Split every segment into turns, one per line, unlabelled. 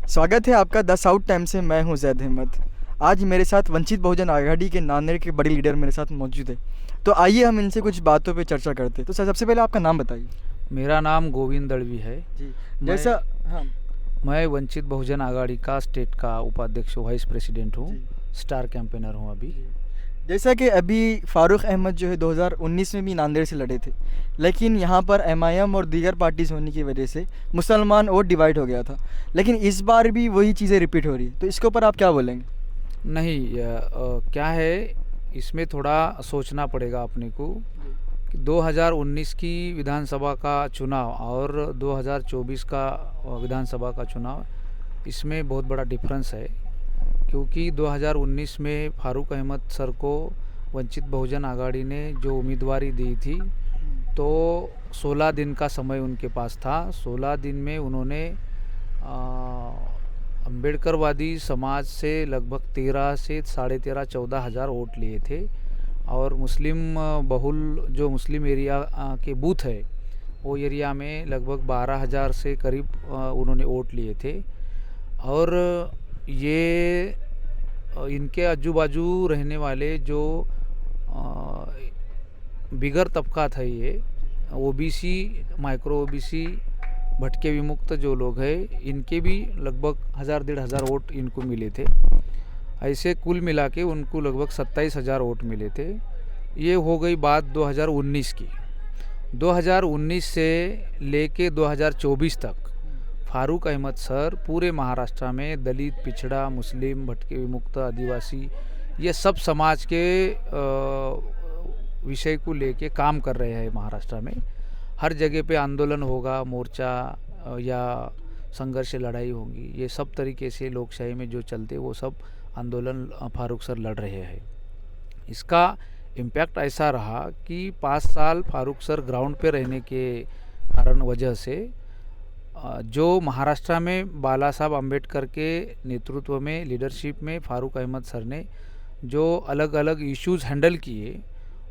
स्वागत है आपका द साउथ टाइम से। मैं हूं जैद अहमद। आज मेरे साथ वंचित बहुजन आघाड़ी के नांदेड़ के बड़े लीडर मेरे साथ मौजूद है। तो आइए हम इनसे कुछ बातों पे चर्चा करते हैं। तो सर, सबसे पहले आपका नाम बताइए।
मेरा नाम गोविंद दड़वी है।
जी।
मैं
जैसा हाँ।
मैं वंचित बहुजन आघाड़ी का स्टेट का उपाध्यक्ष वाइस प्रेसिडेंट हूँ।
जी।
स्टार कैंपेनर हूँ अभी।
जैसा कि अभी फारूक अहमद जो है 2019 में भी नांदेड़ से लड़े थे, लेकिन यहाँ पर एमआईएम और दीगर पार्टीज होने की वजह से मुसलमान वोट डिवाइड हो गया था। लेकिन इस बार भी वही चीज़ें रिपीट हो रही है, तो इसके ऊपर आप क्या बोलेंगे?
नहीं, क्या है, इसमें थोड़ा सोचना पड़ेगा अपने को कि 2019 की विधानसभा का चुनाव और 2024 का विधानसभा का चुनाव, इसमें बहुत बड़ा डिफरेंस है। क्योंकि 2019 में फारूक अहमद सर को वंचित बहुजन आघाड़ी ने जो उम्मीदवारी दी थी, तो 16 दिन का समय उनके पास था। 16 दिन में उन्होंने अम्बेडकरवादी समाज से लगभग 13 से 13.5-14 हज़ार वोट लिए थे। और मुस्लिम बहुल जो मुस्लिम एरिया के बूथ है, वो एरिया में लगभग 12,000 से करीब उन्होंने वोट लिए थे। और ये इनके आजू बाजू रहने वाले जो बिगर तबका था, ये ओबीसी, माइक्रो ओबीसी, भटके विमुक्त जो लोग हैं, इनके भी लगभग 1,000-1,500 वोट इनको मिले थे। ऐसे कुल मिला के उनको लगभग 27,000 वोट मिले थे। ये हो गई बात 2019 की। 2019 से लेके 2024 तक फारूक अहमद सर पूरे महाराष्ट्र में दलित, पिछड़ा, मुस्लिम, भटके विमुक्त, आदिवासी, ये सब समाज के विषय को लेके काम कर रहे हैं महाराष्ट्र में। हर जगह पे आंदोलन होगा, मोर्चा या संघर्ष लड़ाई होगी। ये सब तरीके से लोकशाही में जो चलते, वो सब आंदोलन फारूक सर लड़ रहे हैं। इसका इम्पैक्ट ऐसा रहा कि 5 साल फारूक सर ग्राउंड पे रहने के कारण वजह से जो महाराष्ट्र में बाला साहब अम्बेडकर के नेतृत्व में, लीडरशिप में फारूक अहमद सर ने जो अलग अलग इश्यूज़ हैंडल किए,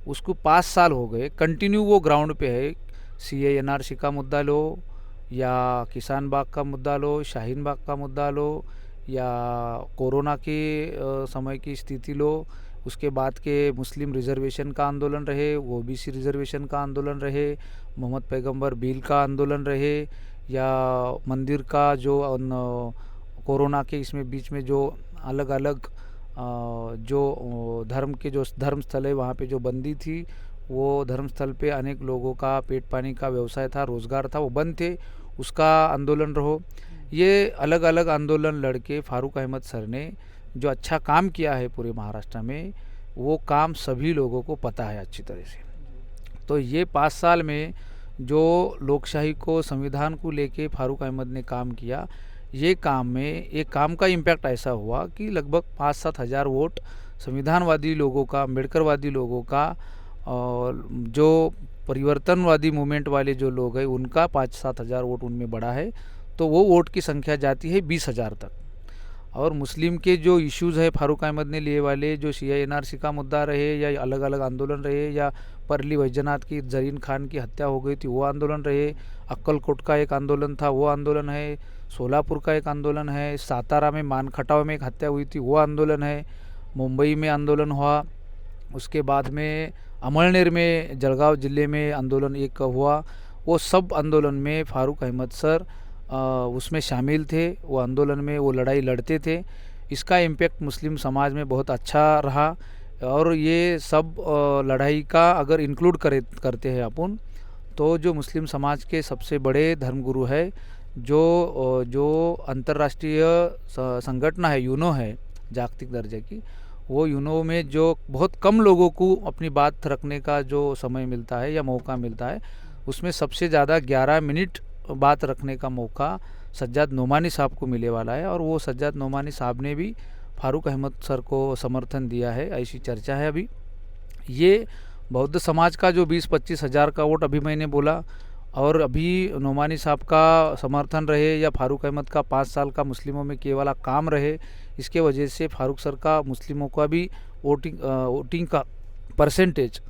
उसको 5 साल हो गए कंटिन्यू वो ग्राउंड पे है। सीए एनआरसी का मुद्दा लो, या किसान बाग का मुद्दा लो, शाहीन बाग का मुद्दा लो, या कोरोना के समय की स्थिति लो, उसके बाद के मुस्लिम रिजर्वेशन का आंदोलन रहे, ओबीसी रिजर्वेशन का आंदोलन रहे, मोहम्मद पैगंबर बिल का आंदोलन रहे, या मंदिर का जो कोरोना के इसमें बीच में जो अलग अलग जो धर्म के जो धर्मस्थल है, वहाँ पे जो बंदी थी, वो धर्मस्थल पे अनेक लोगों का पेट पानी का व्यवसाय था, रोज़गार था, वो बंद थे, उसका आंदोलन रहो। ये अलग अलग आंदोलन लड़के फारूक अहमद सर ने जो अच्छा काम किया है पूरे महाराष्ट्र में, वो काम सभी लोगों को पता है अच्छी तरह से। तो ये 5 साल में जो लोकशाही को, संविधान को लेके फारूक अहमद ने काम किया, ये काम में एक काम का इम्पैक्ट ऐसा हुआ कि लगभग 5-7 हज़ार वोट संविधानवादी लोगों का, अम्बेडकरवादी लोगों का, और जो परिवर्तनवादी मूवमेंट वाले जो लोग हैं, उनका 5-7 हज़ार वोट उनमें बढ़ा है। तो वो वोट की संख्या जाती है 20,000 तक। और मुस्लिम के जो इश्यूज़ है फारूक अहमद ने लिए वाले, जो सीएएनआरसी का मुद्दा रहे, या अलग अलग आंदोलन रहे, या परली वैजनाथ की, जरीन खान की हत्या हो गई थी, वो आंदोलन रहे, अक्कलकोट का एक आंदोलन था, वो आंदोलन है, सोलापुर का एक आंदोलन है, सातारा में मानखटाव में एक हत्या हुई थी, वो आंदोलन है, मुंबई में आंदोलन हुआ, उसके बाद में अमळनेर में, जलगांव ज़िले में आंदोलन एक हुआ। वो सब आंदोलन में फारूक अहमद सर उसमें शामिल थे। वो आंदोलन में वो लड़ाई लड़ते थे। इसका इम्पैक्ट मुस्लिम समाज में बहुत अच्छा रहा। और ये सब लड़ाई का अगर इंक्लूड करते हैं अपन, तो जो मुस्लिम समाज के सबसे बड़े धर्मगुरु है, जो अंतर्राष्ट्रीय संगठन है, यूनो है जागतिक दर्जे की, वो यूनो में जो बहुत कम लोगों को अपनी बात रखने का जो समय मिलता है या मौका मिलता है, उसमें सबसे ज़्यादा 11 मिनट बात रखने का मौका सज्जाद नोमानी साहब को मिले वाला है। और वो सज्जाद नोमानी साहब ने भी फारूक अहमद सर को समर्थन दिया है, ऐसी चर्चा है अभी। ये बौद्ध समाज का जो 20-25 हज़ार का वोट अभी मैंने बोला, और अभी नोमानी साहब का समर्थन रहे, या फारूक अहमद का 5 साल का मुस्लिमों में किए वाला काम रहे, इसके वजह से फारूक सर का मुस्लिमों का भी वोटिंग का परसेंटेज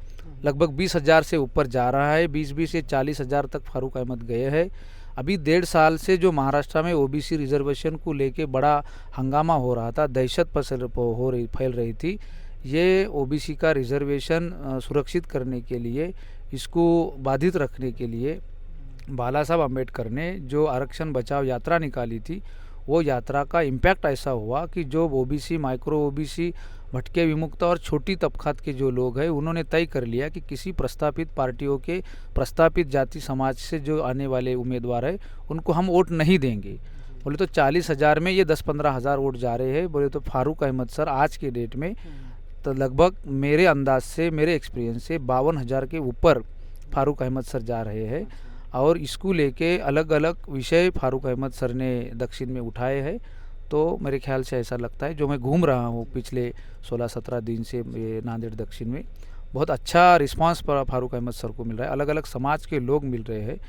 लगभग 20,000 से ऊपर जा रहा है। 20 से 40,000 तक फारूक अहमद गए हैं। अभी 1.5 साल से जो महाराष्ट्र में ओबीसी रिजर्वेशन को लेके बड़ा हंगामा हो रहा था, दहशत फैल रही थी, ये ओबीसी का रिजर्वेशन सुरक्षित करने के लिए, इसको बाधित रखने के लिए बाला साहब अम्बेडकर ने जो आरक्षण बचाओ यात्रा निकाली थी, वो यात्रा का इम्पैक्ट ऐसा हुआ कि जो ओबीसी, माइक्रो ओबीसी, भटके विमुक्त और छोटी तबकात के जो लोग हैं, उन्होंने तय कर लिया कि किसी प्रस्तापित पार्टियों के प्रस्तापित जाति समाज से जो आने वाले उम्मीदवार हैं उनको हम वोट नहीं देंगे। बोले तो 40,000 में ये 10-15 हज़ार वोट जा रहे हैं। बोले तो फारूक अहमद सर आज के डेट में तो लगभग मेरे अंदाज से, मेरे एक्सपीरियंस से 52,000 के ऊपर फारूक अहमद सर जा रहे हैं। और इसको लेके अलग अलग विषय फारूक अहमद सर ने दक्षिण में उठाए हैं। तो मेरे ख्याल से ऐसा लगता है, जो मैं घूम रहा हूँ पिछले 16-17 दिन से ये नांदेड़ दक्षिण में, बहुत अच्छा रिस्पांस फारूक अहमद सर को मिल रहा है। अलग अलग समाज के लोग मिल रहे हैं।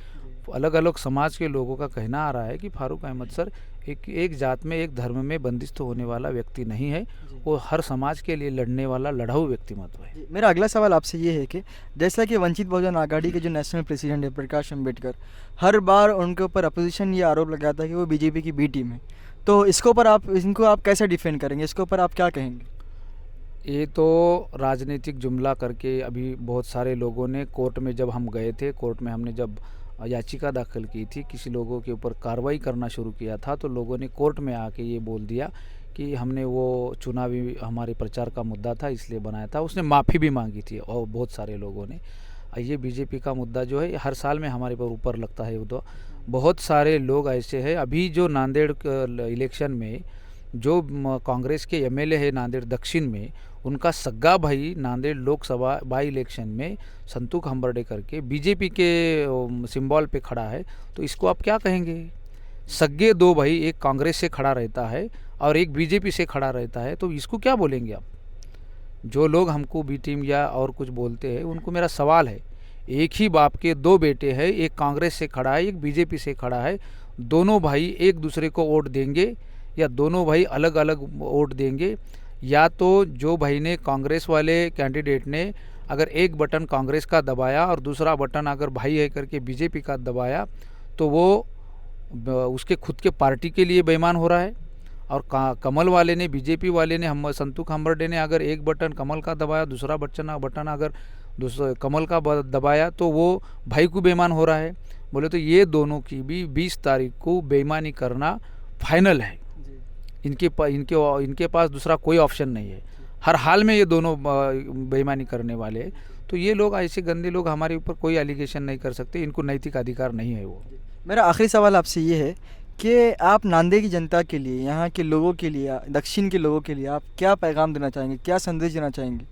अलग अलग समाज के लोगों का कहना आ रहा है कि फारूक अहमद सर एक जात में, एक धर्म में बंदिस्त होने वाला व्यक्ति नहीं है, वो हर समाज के लिए लड़ने वाला लड़ाऊ व्यक्तिमत्व है।
मेरा अगला सवाल आपसे ये है कि जैसा कि वंचित बहुजन आघाड़ी के जो नेशनल प्रेसिडेंट है प्रकाश अम्बेडकर, हर बार उनके ऊपर अपोजिशन ये आरोप लगाता है कि वो बीजेपी की बी टीम है, तो इसके ऊपर इनको आप कैसे डिफेंड करेंगे, इसके ऊपर आप क्या कहेंगे?
ये तो राजनीतिक जुमला करके अभी बहुत सारे लोगों ने, कोर्ट में जब हम गए थे, कोर्ट में हमने जब याचिका दाखिल की थी, किसी लोगों के ऊपर कार्रवाई करना शुरू किया था, तो लोगों ने कोर्ट में आके ये बोल दिया कि हमने वो चुनावी हमारे प्रचार का मुद्दा था इसलिए बनाया था। उसने माफ़ी भी मांगी थी और बहुत सारे लोगों ने। ये बीजेपी का मुद्दा जो है हर साल में हमारे ऊपर लगता है। वो तो बहुत सारे लोग ऐसे हैं। अभी जो नांदेड़ इलेक्शन में जो कांग्रेस के एमएलए है नांदेड़ दक्षिण में, उनका सग्गा भाई नांदेड़ लोकसभा बाई इलेक्शन में संतोष हंबर्डे करके बीजेपी के सिंबल पे खड़ा है। तो इसको आप क्या कहेंगे? सग्गे दो भाई, एक कांग्रेस से खड़ा रहता है और एक बीजेपी से खड़ा रहता है, तो इसको क्या बोलेंगे आप? जो लोग हमको बी टीम या और कुछ बोलते हैं, उनको मेरा सवाल है, एक ही बाप के दो बेटे हैं, एक कांग्रेस से खड़ा है, एक बीजेपी से खड़ा है, दोनों भाई एक दूसरे को वोट देंगे या दोनों भाई अलग अलग वोट देंगे? या तो जो भाई ने, कांग्रेस वाले कैंडिडेट ने अगर एक बटन कांग्रेस का दबाया और दूसरा बटन अगर भाई है करके बीजेपी का दबाया, तो वो उसके खुद के पार्टी के लिए बेईमान हो रहा है। और कमल वाले ने, बीजेपी वाले ने, हम संतोष हंबर्डे ने अगर एक बटन कमल का दबाया, दूसरा बटन अगर दूसरा कमल का दबाया, तो वो भाई को बेईमान हो रहा है। बोले तो ये दोनों की भी 20 तारीख को बेईमानी करना फाइनल है। इनके पास दूसरा कोई ऑप्शन नहीं है। हर हाल में ये दोनों बेईमानी करने वाले हैं। तो ये लोग, ऐसे गंदे लोग हमारे ऊपर कोई एलिगेशन नहीं कर सकते, इनको नैतिक अधिकार नहीं है। वो
मेरा आखिरी सवाल आपसे ये है कि आप नांदेड़ की जनता के लिए, यहाँ के लोगों के लिए, दक्षिण के लोगों के लिए आप क्या पैगाम देना चाहेंगे, क्या संदेश देना चाहेंगे?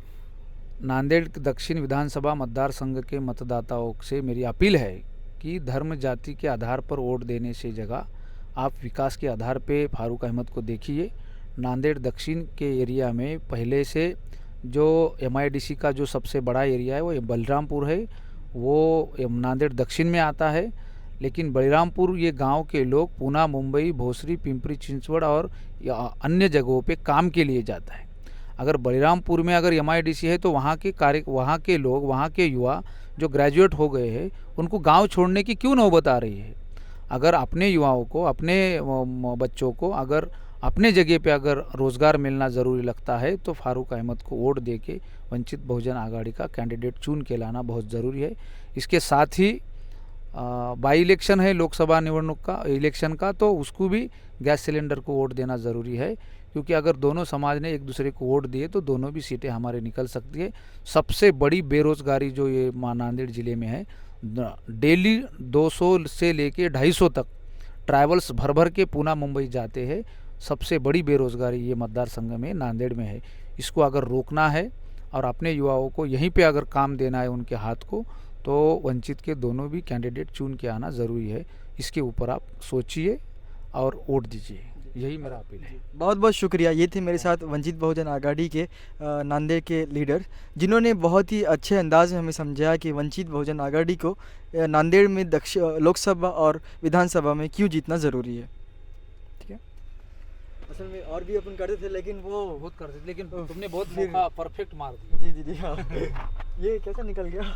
नांदेड़ दक्षिण विधानसभा मतदार संघ के मतदाताओं से मेरी अपील है कि धर्म जाति के आधार पर वोट देने से जगह आप विकास के आधार पे फारूक अहमद को देखिए। नांदेड़ दक्षिण के एरिया में पहले से जो एमआईडीसी का जो सबसे बड़ा एरिया है वो बलरामपुर है, वो नांदेड़ दक्षिण में आता है। लेकिन बलरामपुर ये गांव के लोग पूना, मुंबई, भोसरी, पिंपरी चिंचवड़ और अन्य जगहों पे काम के लिए जाता है। अगर बलरामपुर में अगर एमआईडीसी है तो वहाँ के लोग, वहाँ के युवा जो ग्रेजुएट हो गए हैं, उनको गांव छोड़ने की क्यों नौबत आ रही है? अगर अपने युवाओं को, अपने बच्चों को अगर अपने जगह पे अगर रोज़गार मिलना ज़रूरी लगता है, तो फारूक अहमद को वोट दे के वंचित बहुजन आघाड़ी का कैंडिडेट चुन के लाना बहुत ज़रूरी है। इसके साथ ही बाई इलेक्शन है लोकसभा निवडणूक का इलेक्शन का, तो उसको भी गैस सिलेंडर को वोट देना ज़रूरी है, क्योंकि अगर दोनों समाज ने एक दूसरे को वोट दिए तो दोनों भी सीटें हमारे निकल सकती है। सबसे बड़ी बेरोज़गारी जो ये नांदेड़ ज़िले में है, डेली 200 से लेके 250 तक ट्रैवल्स भर भर के पूना, मुंबई जाते हैं। सबसे बड़ी बेरोज़गारी ये मतदार संघ में नांदेड़ में है। इसको अगर रोकना है और अपने युवाओं को यहीं पे अगर काम देना है उनके हाथ को, तो वंचित के दोनों भी कैंडिडेट चुन के आना ज़रूरी है। इसके ऊपर आप सोचिए और वोट दीजिए, यही मेरा अपील है।
बहुत बहुत शुक्रिया। ये थे मेरे साथ वंचित बहुजन आघाड़ी के नांदेड़ के लीडर, जिन्होंने बहुत ही अच्छे अंदाज में हमें समझाया कि वंचित बहुजन आघाड़ी को नांदेड़ में लोकसभा और विधानसभा में क्यों जीतना ज़रूरी है। ठीक है, असल में और भी अपन करते थे, लेकिन वो
बहुत करते थे, लेकिन तुमने बहुत परफेक्ट मार दिया।
जी हाँ। ये कैसा निकल गया?